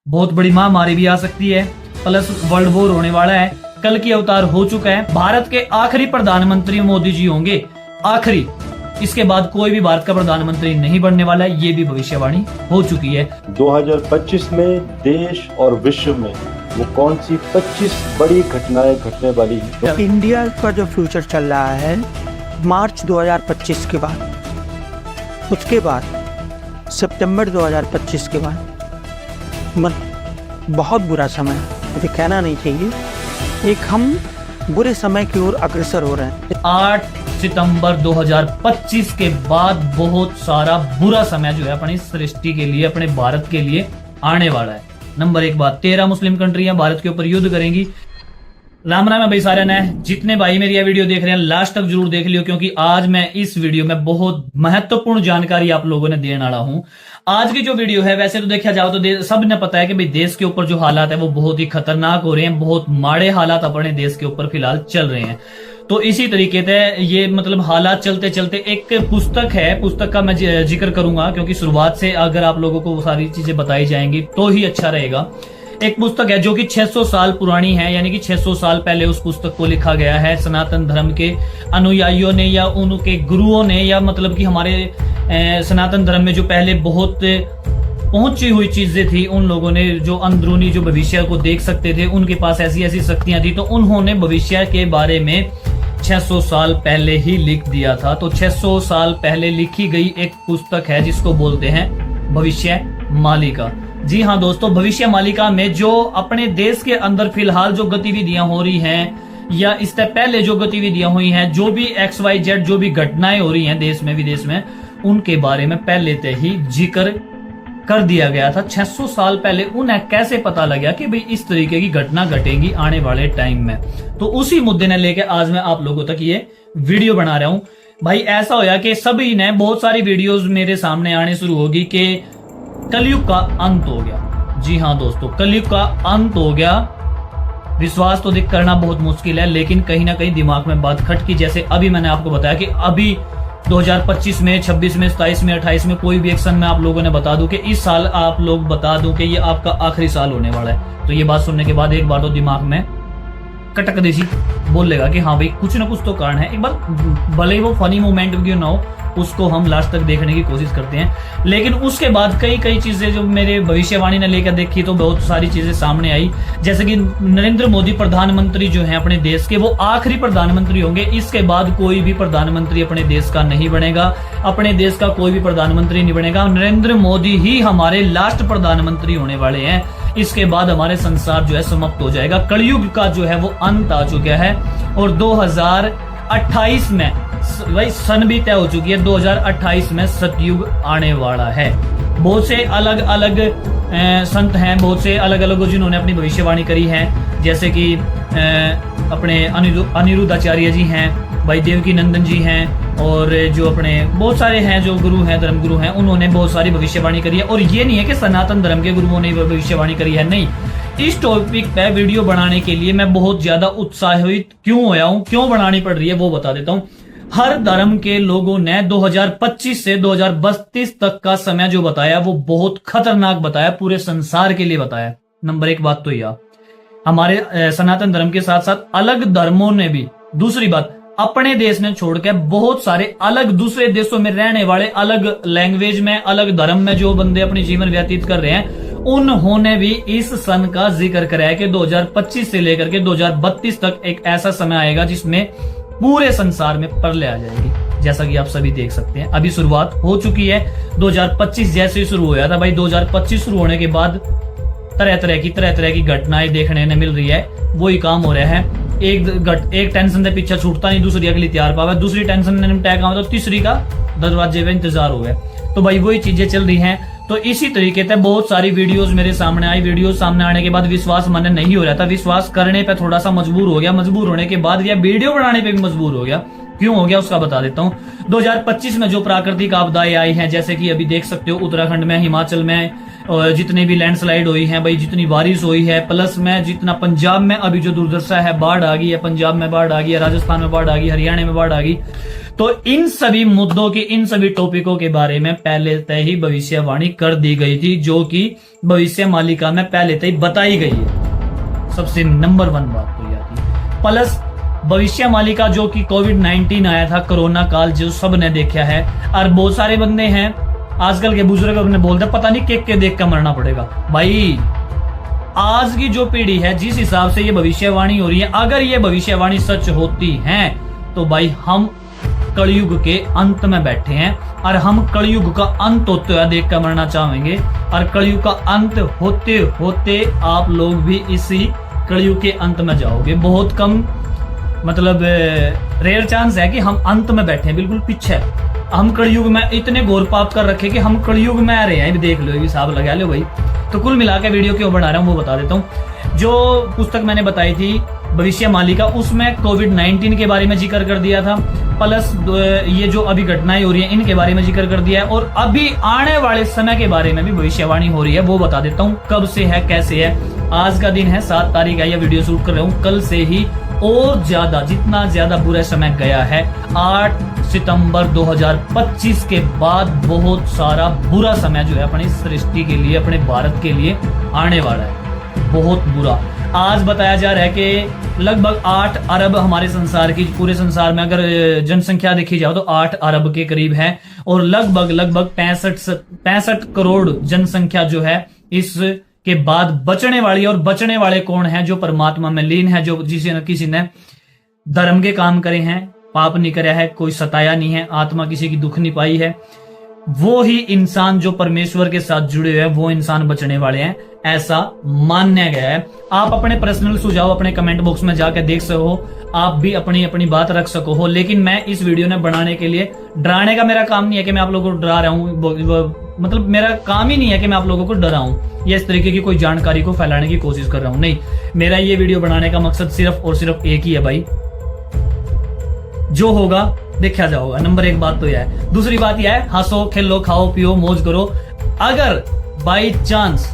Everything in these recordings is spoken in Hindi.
बहुत बड़ी महामारी भी आ सकती है, प्लस वर्ल्ड वॉर होने वाला है। कल की अवतार हो चुका है। भारत के आखिरी प्रधानमंत्री मोदी जी होंगे, आखिरी। इसके बाद कोई भी भारत का प्रधानमंत्री नहीं बनने वाला है, ये भी भविष्यवाणी हो चुकी है। 2025 में देश और विश्व में वो कौन सी 25 बड़ी घटनाएं घटने वाली है। इंडिया का जो फ्यूचर चल रहा है मार्च 2025 के बाद, उसके बाद सितंबर 2025 के बाद बहुत बुरा समय, मुझे कहना नहीं चाहिए, एक हम बुरे समय की ओर अग्रसर हो रहे हैं। 8 सितंबर 2025 के बाद बहुत सारा बुरा समय जो है अपनी सृष्टि के लिए, अपने भारत के लिए आने वाला है। नंबर 1 बात, 13 मुस्लिम कंट्रियां भारत के ऊपर युद्ध करेंगी। राम राम है भाई सारे ने। जितने भाई मेरी यह वीडियो देख रहे हैं लास्ट तक जरूर देख लियो, क्योंकि आज मैं इस वीडियो में बहुत महत्वपूर्ण जानकारी आप लोगों ने देने वाला हूं। आज की जो वीडियो है, वैसे तो देखा जाओ तो सब ने पता है कि भाई देश के ऊपर जो हालात है वो बहुत ही खतरनाक हो रहे हैं, बहुत माड़े हालात अपने देश के ऊपर फिलहाल चल रहे हैं। तो इसी तरीके से ये मतलब हालात चलते चलते एक पुस्तक है, पुस्तक का मैं जिक्र करूंगा, क्योंकि शुरुआत से अगर आप लोगों को वो सारी चीजें बताई जाएंगी तो ही अच्छा रहेगा। एक पुस्तक है जो कि 600 साल पुरानी है, यानी कि 600 साल पहले उस पुस्तक को लिखा गया है। सनातन धर्म के अनुयायियों ने या उनके गुरुओं ने, या मतलब कि हमारे सनातन धर्म में जो पहले बहुत पहुंची हुई चीजें थी, उन लोगों ने जो अंदरूनी जो भविष्य को देख सकते थे, उनके पास ऐसी ऐसी शक्तियां थी, तो उन्होंने भविष्य के बारे में 600 साल पहले ही लिख दिया था। तो 600 साल पहले लिखी गई एक पुस्तक है जिसको बोलते हैं भविष्य मालिका। जी हाँ दोस्तों, भविष्य मालिका में जो अपने देश के अंदर फिलहाल जो गतिविधियां हो रही हैं, या इससे पहले जो गतिविधियां हुई हैं, जो भी XYZ जो भी घटनाएं हो रही हैं देश में विदेश में, उनके बारे में पहले से ही जिक्र कर दिया गया था। 600 साल पहले उन्हें कैसे पता लगा कि भाई इस तरीके की घटना घटेगी आने वाले टाइम में। तो उसी मुद्दे ने लेकर आज मैं आप लोगों तक ये वीडियो बना रहा हूं। भाई ऐसा होया कि सभी ने बहुत सारी वीडियोस मेरे सामने आने शुरू होगी कि कलयुग का अंत हो गया। जी हाँ दोस्तों, कलयुग का अंत हो गया। विश्वास तो दिख करना बहुत मुश्किल है, लेकिन कहीं ना कहीं दिमाग में बात खटकी। जैसे अभी मैंने आपको बताया कि अभी 2025 में, 26 में, 27 में, 28 में कोई भी एक्शन में आप लोगों ने बता दूं कि इस साल आप लोग बता दूं कि ये आपका आखिरी साल होने वाला है, तो ये बात सुनने के बाद एक बार तो दिमाग में कटक देसी बोल लेगा कि हाँ भाई कुछ ना कुछ तो कारण है। एक बार भले ही वो फनी मोमेंट क्यों ना हो, उसको हम लास्ट तक देखने की कोशिश करते हैं। लेकिन उसके बाद कई कई चीजें जो मेरे भविष्यवाणी ने लेकर देखी, तो बहुत सारी चीजें सामने आई। जैसे कि नरेंद्र मोदी प्रधानमंत्री जो हैं अपने देश के, वो आखिरी प्रधानमंत्री होंगे। इसके बाद कोई भी प्रधानमंत्री अपने देश का नहीं बनेगा, अपने देश का कोई भी प्रधानमंत्री नहीं बनेगा। नरेंद्र मोदी ही हमारे लास्ट प्रधानमंत्री होने वाले हैं। इसके बाद हमारे संसार जो है समाप्त हो जाएगा। कलयुग का जो है वो अंत आ चुका है, और 2028 में भाई सन भी तय हो चुकी है। 2028 में सतयुग आने वाला है। बहुत से अलग अलग संत हैं, बहुत से अलग अलग जिन्होंने अपनी भविष्यवाणी करी है। जैसे कि अपने अनिरुद्ध आचार्य जी हैं, भाई देवकी नंदन जी हैं, और जो अपने बहुत सारे हैं जो गुरु हैं, धर्म गुरु हैं, उन्होंने बहुत सारी भविष्यवाणी करी है। और ये नहीं है कि सनातन धर्म के गुरुओं ने भविष्यवाणी करी है, नहीं। इस टॉपिक पे वीडियो बनाने के लिए मैं बहुत ज्यादा उत्साहित क्यों होया हूं, क्यों बनानी पड़ रही है वो बता देता हूं। हर धर्म के लोगों ने 2025 से 2032 तक का समय जो बताया वो बहुत खतरनाक बताया, पूरे संसार के लिए बताया। नंबर 1 बात तो यह, हमारे सनातन धर्म के साथ साथ अलग धर्मों ने भी। दूसरी बात, अपने देश में छोड़ के बहुत सारे अलग दूसरे देशों में रहने वाले, अलग लैंग्वेज में, अलग धर्म में जो बंदे अपनी जीवन व्यतीत कर रहे हैं, उन्होंने भी इस सन का जिक्र कराया कि 2025 से लेकर के 2032 तक एक ऐसा समय आएगा जिसमें पूरे संसार में प्रलय आ जाएगी। जैसा कि आप सभी देख सकते हैं, अभी शुरुआत हो चुकी है। 2025 जैसे ही शुरू होया था भाई, 2025 शुरू होने के बाद तरह तरह की घटनाएं देखने ने मिल रही है। वही काम हो रहा है, एक टेंशन से पीछा छूटता नहीं, दूसरी अगली तैयार पावा, दूसरी टेंशन ने निपटाया काम, तो तीसरी का दरवाजे पे इंतजार हो गया। तो भाई वही चीजें चल रही हैं। तो इसी तरीके से बहुत सारी वीडियोस मेरे सामने आई। वीडियोस सामने आने के बाद विश्वास मन नहीं हो रहा था, विश्वास करने पे थोड़ा सा मजबूर हो गया। मजबूर होने के बाद या वीडियो बनाने पे भी मजबूर हो गया। क्यों हो गया उसका बता देता हूं। 2025 में जो प्राकृतिक आपदाएं आई हैं, जैसे कि अभी देख सकते हो उत्तराखंड में, हिमाचल में, और जितने भी लैंडस्लाइड हुई है भाई, जितनी बारिश हुई है, प्लस में जितना पंजाब में अभी जो दुर्दशा है, बाढ़ आ गई है, पंजाब में बाढ़ आ गई है, राजस्थान में बाढ़ आ गई, हरियाणा में बाढ़ आ गई। तो इन सभी मुद्दों की, इन सभी टॉपिकों के बारे में पहले से ही भविष्यवाणी कर दी गई थी, जो कि भविष्य मालिका में पहले से ही बताई गई है। सबसे नंबर 1 बात तो यह थी। प्लस भविष्य मालिका जो कि कोविड-19 आया था, कोरोना काल, जो सब ने देखा है। और बहुत सारे बंदे हैं आजकल के बुजुर्ग अपने बोलते पता नहीं केक के देख कर मरना पड़ेगा। भाई आज की जो पीढ़ी है, जिस हिसाब से ये भविष्यवाणी हो रही है, अगर ये भविष्यवाणी सच होती है तो भाई हम कलयुग के अंत में बैठे हैं और हम कलयुग का अंत होते हुए देख कर मरना चाहेंगे। और कलयुग का अंत होते होते आप लोग भी इसी कलयुग के अंत में जाओगे। बहुत कम मतलब रेयर चांस है कि हम अंत में बैठे हैं, बिल्कुल पीछे। हम कलयुग में इतने घोर पाप कर रखे कि हम कलयुग में आ रहे हैं। देख लो, हिसाब लगा लो भाई। तो कुल मिला के वीडियो क्यों बना रहा हूँ वो बता देता हूँ। जो पुस्तक मैंने बताई थी भविष्य मालिका, उसमें कोविड-19 के बारे में जिक्र कर दिया था, प्लस ये जो अभी घटनाएं हो रही हैं इनके बारे में जिक्र कर दिया है, और अभी आने वाले समय के बारे में भी भविष्यवाणी हो रही है, वो बता देता हूँ कब से है, कैसे है। आज का दिन है 7 तारीख है, यह वीडियो शूट कर रहा हूँ। कल से ही और ज्यादा, जितना ज्यादा बुरा समय गया है, 8 सितंबर 2025 के बाद बहुत सारा बुरा समय जो है अपनी सृष्टि के लिए, अपने भारत के लिए आने वाला है, बहुत बुरा। आज बताया जा रहा है कि लगभग 8 अरब हमारे संसार की, पूरे संसार में अगर जनसंख्या देखी जाए तो 8 अरब के करीब है, और लगभग 65 करोड़ जनसंख्या जो है इस के बाद बचने वाली। और बचने वाले कौन है? जो परमात्मा में लीन है, जो किसी ने धर्म के काम करे हैं, पाप नहीं करे है, कोई सताया नहीं है, आत्मा किसी की दुख नहीं पाई है, वो ही इंसान जो परमेश्वर के साथ जुड़े हुए हैं, वो इंसान बचने वाले हैं, ऐसा माना गया है। आप अपने पर्सनल सुझाव अपने कमेंट बॉक्स में जाकर देख सको, आप भी अपनी अपनी बात रख सको हो। लेकिन मैं इस वीडियो ने बनाने के लिए, डराने का मेरा काम नहीं है कि मैं आप लोगों को डरा रहा हूँ, मतलब मेरा काम ही नहीं है कि मैं आप लोगों को डराऊं या इस तरीके की कोई जानकारी को फैलाने की कोशिश कर रहा हूं। नहीं, मेरा ये वीडियो बनाने का मकसद सिर्फ और सिर्फ एक ही है भाई, जो होगा देखा जाओगा। नंबर 1 बात तो यह है। दूसरी बात यह है, हंसो, खेलो, खाओ, पियो, मौज करो। अगर बाई चांस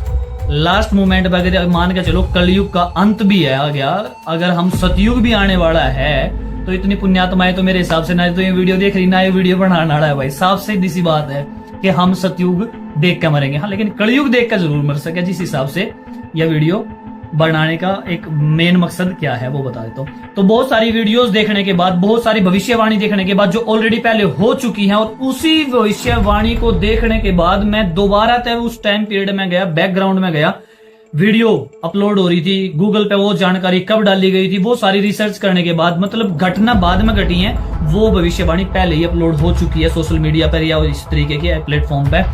लास्ट मोमेंट पे अगर मान के चलो कलयुग का अंत भी है आ गया, अगर हम सतयुग भी आने वाला है, तो इतनी पुण्यात्माएं तो मेरे हिसाब से ना तो ये वीडियो देख रही, ना ये वीडियो बनाना है भाई। साफ सीधी सी बात है कि हम सतयुग देख कर मरेंगे, हाँ, लेकिन कलयुग देख कर जरूर मर सके। जिस हिसाब से यह वीडियो बनाने का एक मेन मकसद क्या है वो बता देता हूँ। तो बहुत सारी वीडियोस देखने के बाद, बहुत सारी भविष्यवाणी देखने के बाद, जो ऑलरेडी पहले हो चुकी हैं, और उसी भविष्यवाणी को देखने के बाद मैं दोबारा तय उस टाइम पीरियड में गया, बैकग्राउंड में गया, वीडियो अपलोड हो रही थी गूगल पे, वो जानकारी कब डाली गई थी, वो सारी रिसर्च करने के बाद, मतलब घटना बाद में घटी है, वो भविष्यवाणी पहले ही अपलोड हो चुकी है सोशल मीडिया पर या इस तरीके के प्लेटफॉर्म पे,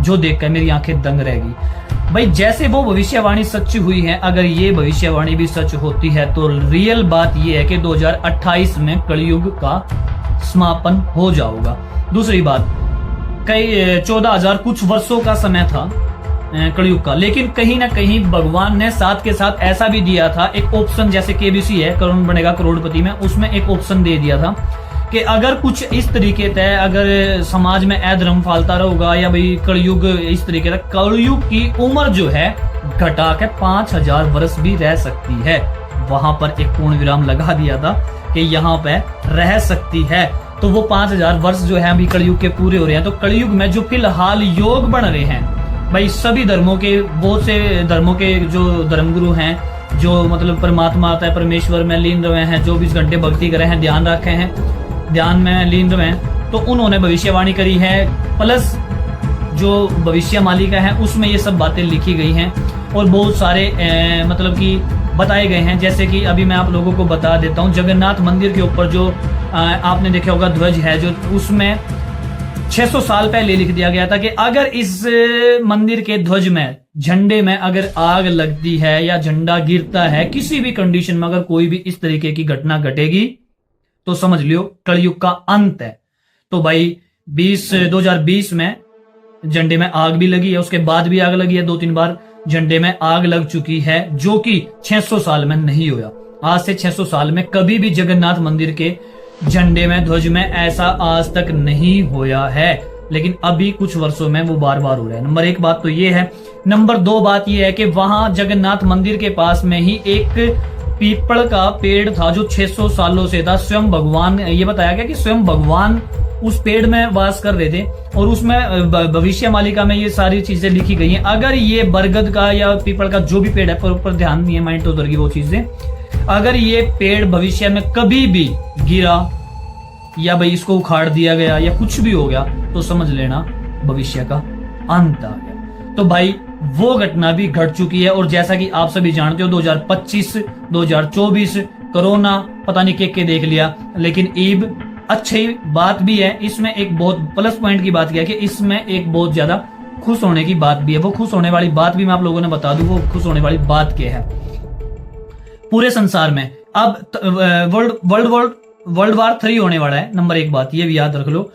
जो देखकर मेरी आंखें दंग रहेगी भाई। जैसे वो भविष्यवाणी सच हुई है, अगर ये भविष्यवाणी भी सच होती है तो रियल बात ये है कि 2028 में कलयुग का समापन हो जाएगा। दूसरी बात, कई 14,000 कुछ वर्षों का समय था कलयुग का, लेकिन कहीं ना कहीं भगवान ने साथ के साथ ऐसा भी दिया था, एक ऑप्शन, जैसे केबीसी है करोड़ बनेगा करोड़पति में, उसमें एक ऑप्शन दे दिया था कि अगर कुछ इस तरीके से, अगर समाज में अधर्म फैलता रहेगा या भाई कलयुग इस तरीके से, कलयुग की उम्र जो है घटा के 5,000 वर्ष भी रह सकती है। वहां पर एक पूर्ण विराम लगा दिया था कि यहाँ पे रह सकती है। तो वो 5,000 वर्ष जो है अभी कलयुग के पूरे हो रहे हैं। तो कलयुग में जो फिलहाल योग बन रहे हैं भाई, सभी धर्मों के, बहुत से धर्मों के जो धर्मगुरु हैं, जो मतलब परमात्मा आता है, परमेश्वर में लीन रहे हैं, 24 घंटे भक्ति करे हैं, ध्यान रखे हैं, ध्यान में लीन रहे हैं, तो उन्होंने भविष्यवाणी करी है। प्लस जो भविष्य मालिका है उसमें ये सब बातें लिखी गई हैं, और बहुत सारे मतलब कि बताए गए हैं। जैसे कि अभी मैं आप लोगों को बता देता हूँ, जगन्नाथ मंदिर के ऊपर जो आपने देखा होगा ध्वज है, जो उसमें 600 साल पहले लिख दिया गया था कि अगर इस मंदिर के ध्वज में, झंडे में अगर आग लगती है या झंडा गिरता है, किसी भी कंडीशन में अगर कोई भी इस तरीके की घटना घटेगी तो समझ लियो कलयुग का अंत है। तो भाई 2020 में झंडे में आग भी लगी है, उसके बाद भी आग लगी है, 2-3 बार झंडे में आग लग चुकी है, जो कि 600 साल में नहीं हुआ। आज से 600 साल में कभी भी जगन्नाथ मंदिर के झंडे में, ध्वज में ऐसा आज तक नहीं होया है। लेकिन अभी कुछ वर्षों में वो बार बार हो रहा है। नंबर एक बात तो ये है। नंबर दो बात ये है कि वहां जगन्नाथ मंदिर के पास में ही एक पीपल का पेड़ था जो 600 सालों से था। स्वयं भगवान, ये बताया गया कि स्वयं भगवान उस पेड़ में वास कर रहे थे और उसमें भविष्य मालिका में ये सारी चीजें लिखी गई हैं। अगर ये बरगद का या पीपल का जो भी पेड़ है, पर ऊपर ध्यान नहीं है, माइंड तो उधर की वो चीजें, अगर ये पेड़ भविष्य में कभी भी गिरा या भाई इसको उखाड़ दिया गया या कुछ भी हो गया तो समझ लेना भविष्य का अंत आ गया। तो भाई वो घटना भी घट चुकी है। और जैसा कि आप सभी जानते हो 2025, 2024 कोरोना पता नहीं के देख लिया, लेकिन ईब अच्छी बात भी है। इसमें एक बहुत प्लस पॉइंट की बात किया कि इसमें एक बहुत ज्यादा खुश होने की बात भी है। वो खुश होने वाली बात भी मैं आप लोगों ने बता दूं, वो खुश होने वाली बात क्या है। पूरे संसार में अब वर्ल्ड वार 3 होने वाला है। नंबर एक बात ये भी याद रख लो।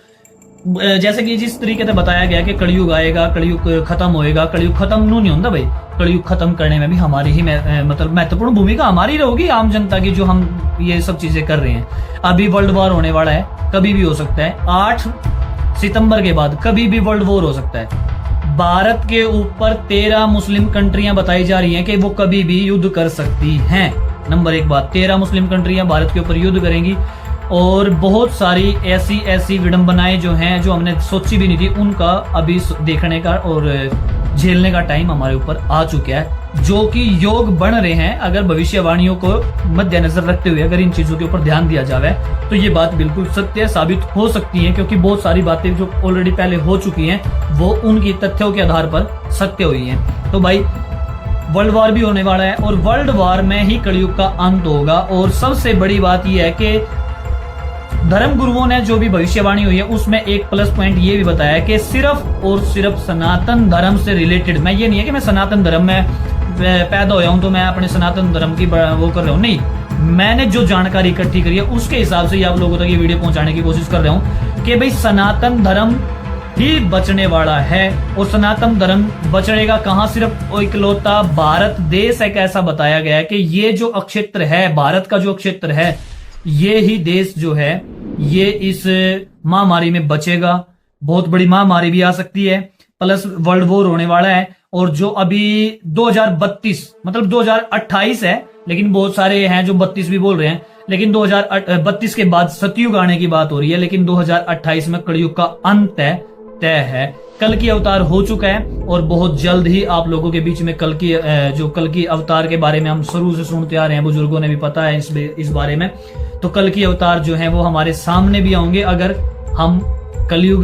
जैसे कि जिस तरीके से बताया गया कि कलयुग आएगा, कलयुग खत्म होएगा, कलयुग खत्म नहीं होता भाई, कलयुग खत्म करने में भी हमारी ही मतलब महत्वपूर्ण भूमिका हमारी रहेगी, आम जनता की, जो हम ये सब चीजें कर रहे हैं। अभी वर्ल्ड वॉर होने वाला है, कभी भी हो सकता है। 8 सितंबर के बाद कभी भी वर्ल्ड वॉर हो सकता है। भारत के ऊपर 13 मुस्लिम कंट्रियां बताई जा रही हैं कि वो कभी भी युद्ध कर सकती हैं। नंबर एक बात, 13 मुस्लिम कंट्रियां भारत के ऊपर युद्ध करेंगी और बहुत सारी ऐसी विडंबनाएं जो हैं, जो हमने सोची भी नहीं थी, उनका अभी देखने का और झेलने का टाइम हमारे ऊपर आ चुका है, जो कि योग बन रहे हैं। अगर भविष्यवाणियों को मद्देनजर रखते हुए अगर इन चीजों के ऊपर ध्यान दिया जाए तो ये बात बिल्कुल सत्य साबित हो सकती है, क्योंकि बहुत सारी बातें जो ऑलरेडी पहले हो चुकी हैं वो उनकी तथ्यों के आधार पर सत्य हुई हैं। तो भाई वर्ल्ड वॉर भी होने वाला है और वर्ल्ड वॉर में ही कलयुग का अंत होगा। और सबसे बड़ी बात यह है कि धर्म गुरुओं ने जो भी भविष्यवाणी हुई है उसमें एक प्लस पॉइंट ये भी बताया कि सिर्फ और सिर्फ सनातन धर्म से रिलेटेड, मैं ये नहीं है कि मैं सनातन धर्म में पैदा होया हूं तो मैं अपने सनातन धर्म की वो कर रहा हूं, नहीं, मैंने जो जानकारी इकट्ठी करी है उसके हिसाब से आप लोगों तक ये वीडियो पहुंचाने की कोशिश कर रहा हूं कि भाई सनातन धर्म ही बचने वाला है। और सनातन धर्म बचेगा कहां? सिर्फ इकलौता भारत देश एक ऐसा बताया गया है कि ये जो अक्षेत्र है, भारत का जो अक्षेत्र है, ये ही देश जो है ये इस महामारी में बचेगा। बहुत बड़ी महामारी भी आ सकती है, प्लस वर्ल्ड वॉर होने वाला है। और जो अभी 2032 मतलब 2028 है, लेकिन बहुत सारे हैं जो 32 भी बोल रहे हैं, लेकिन 2032 के बाद सतयुग आने की बात हो रही है, लेकिन 2028 में कलयुग का अंत तय है। कल की अवतार हो चुका है और बहुत जल्द ही आप लोगों के बीच में कल की अवतार के बारे में हम शुरू से सुनते आ रहे हैं, बुजुर्गों ने भी पता है इस बारे में। तो कल की अवतार जो है वो हमारे सामने भी आएंगे। अगर हम कलयुग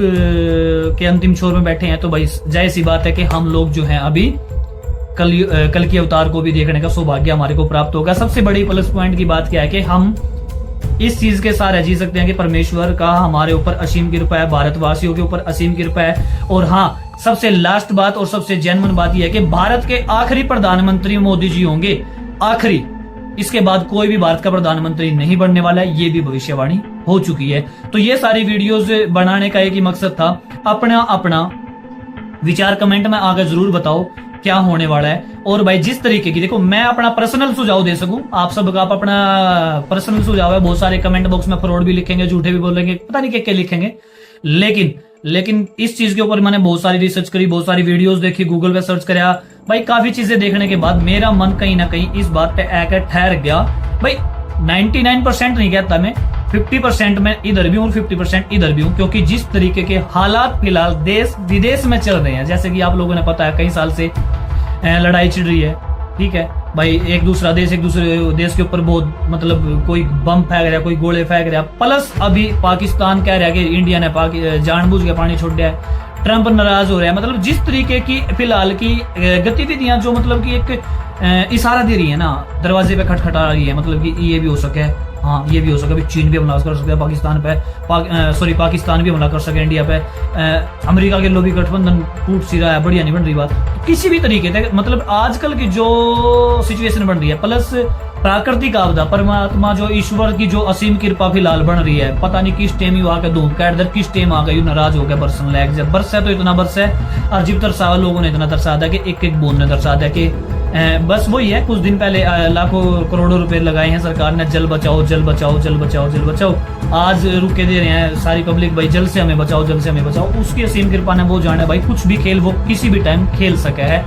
के अंतिम छोर में बैठे हैं तो भाई जाहिर सी बात है कि हम लोग जो हैं अभी कल की अवतार को भी देखने का सौभाग्य हमारे को प्राप्त होगा। सबसे बड़ी प्लस पॉइंट की बात क्या है कि हम इस चीज के साथ जी सकते हैं कि परमेश्वर का हमारे ऊपर असीम कृपा है, भारतवासियों के ऊपर असीम कृपा है। और हाँ, सबसे लास्ट बात और सबसे जेन्युइन बात यह है कि भारत के आखिरी प्रधानमंत्री मोदी जी होंगे, आखिरी। इसके बाद कोई भी भारत का प्रधानमंत्री नहीं बनने वाला है, ये भी भविष्यवाणी हो चुकी है। तो ये सारी वीडियोस बनाने का एक ही मकसद था, अपना विचार कमेंट में आगे जरूर बताओ क्या होने वाला है। और भाई जिस तरीके की, देखो मैं अपना पर्सनल सुझाव दे सकूं, आप सब का अपना पर्सनल सुझाव है। बहुत सारे कमेंट बॉक्स में फ्रॉड भी लिखेंगे, झूठे भी बोलेंगे, पता नहीं क्या लिखेंगे, लेकिन इस चीज के ऊपर मैंने बहुत सारी रिसर्च करी, बहुत सारी वीडियोस देखी, गूगल पे सर्च कराया भाई। काफी चीजें देखने के बाद मेरा मन कहीं ना कहीं इस बात पे आकर ठहर गया भाई। 99% नहीं कहता मैं, 50% में इधर भी हूँ, 50% इधर भी हूँ, क्योंकि जिस तरीके के हालात फिलहाल देश विदेश में चल रहे हैं, जैसे कि आप लोगों ने पता है कई साल से लड़ाई छिड़ रही है, ठीक है भाई। एक दूसरे देश के ऊपर बहुत मतलब कोई बम फेंक रहा है, कोई गोले फेंक रहा है। प्लस अभी पाकिस्तान कह रहा है कि इंडिया ने जानबूझ के पानी छोड़ दिया है, ट्रंप नाराज हो रहा है। मतलब जिस तरीके की फिलहाल की गतिविधियां जो मतलब कि एक इशारा दे रही है ना, दरवाजे पे खटखटा रही है, मतलब कि ये भी हो सके, हाँ ये भी हो सके, चीन भी हमला कर सकता है पाकिस्तान पे, पाकिस्तान भी हमला कर सके इंडिया पे, अमेरिका के लोभी गठबंधन टूट सी रहा है, बढ़िया नहीं बन रही बात किसी भी तरीके से। मतलब आजकल की जो सिचुएशन बन रही है, प्लस प्राकृतिक आपदा, परमात्मा जो ईश्वर की जो असीम कृपा फिलहाल बन रही है, पता नहीं किस टाइम आके धूम का इधर किस टाइम आ गई, नाराज हो गया, बरसन लग जाए। बरस है तो इतना बरस है, और जिब तरसा लोगों ने इतना दर्शा दिया कि एक बूंद ने दर्शा दिया कि बस वही है, कुछ दिन पहले लाखों करोड़ों रुपए लगाए हैं सरकार ने, जल बचाओ जल बचाओ जल बचाओ जल बचाओ। आज रुके दे रहे हैं सारी पब्लिक, भाई जल से हमें बचाओ जल से हमें बचाओ। उसकी असीम कृपा ने वो जाने भाई, कुछ भी खेल वो किसी भी टाइम खेल सके है।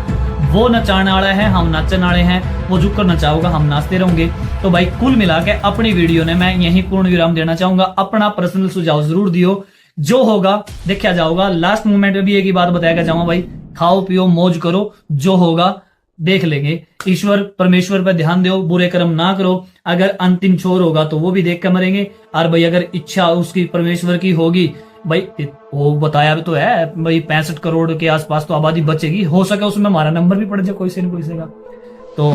वो नचाने वाला है, हम नाचने वाले हैं, वो झुककर नचाओगा, हम नाचते रहेंगे। तो भाई कुल मिला के अपनी वीडियो ने मैं यही पूर्ण विराम देना चाहूंगा। अपना पर्सनल सुझाव जरूर दियो, जो होगा देखा जाओगा। लास्ट मोमेंट में भी एक ही बात बताया जाऊंगा भाई, खाओ पियो मौज करो, जो होगा देख लेंगे। ईश्वर परमेश्वर पर ध्यान दो, बुरे कर्म ना करो। अगर अंतिम छोर होगा तो वो भी देख कर मरेंगे। और भाई अगर इच्छा उसकी परमेश्वर की होगी, भाई वो बताया भी तो है भाई 65 करोड़ के आसपास तो आबादी बचेगी, हो सके उसमें हमारा नंबर भी पड़ जाए कोई से न कोई से का। तो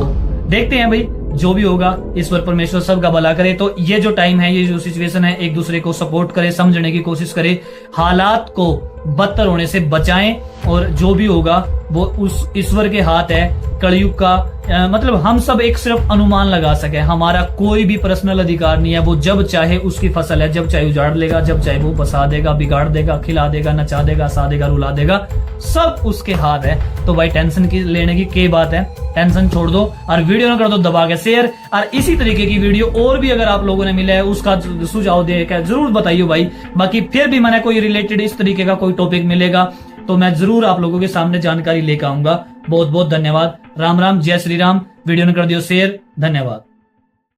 देखते हैं भाई, जो भी होगा ईश्वर परमेश्वर सबका भला करे। तो ये जो टाइम है, ये जो सिचुएशन है, एक दूसरे को सपोर्ट करें, समझने की कोशिश करें, हालात को बदतर होने से बचाएं। और जो भी होगा वो उस ईश्वर के हाथ है। कलयुग का मतलब हम सब एक सिर्फ अनुमान लगा सके, हमारा कोई भी पर्सनल अधिकार नहीं है। वो जब चाहे उसकी फसल है, जब चाहे उजाड़ लेगा, जब चाहे वो बसा देगा, बिगाड़ देगा, खिला देगा, नचा देगा, सा देगा, रुला देगा, सब उसके हाथ है। तो भाई टेंशन की लेने की क्या बात है, टेंशन छोड़ दो और वीडियो ना कर दो दबा के शेयर। और इसी तरीके की वीडियो और भी अगर आप लोगों ने मिला है उसका सुझाव देकर जरूर बताइए भाई। बाकी फिर भी मैंने कोई रिलेटेड इस तरीके का कोई टॉपिक मिलेगा तो मैं जरूर आप लोगों के सामने जानकारी लेकर आऊंगा। बहुत बहुत धन्यवाद। राम राम, जय श्री राम। वीडियो ने कर दियो शेयर, धन्यवाद।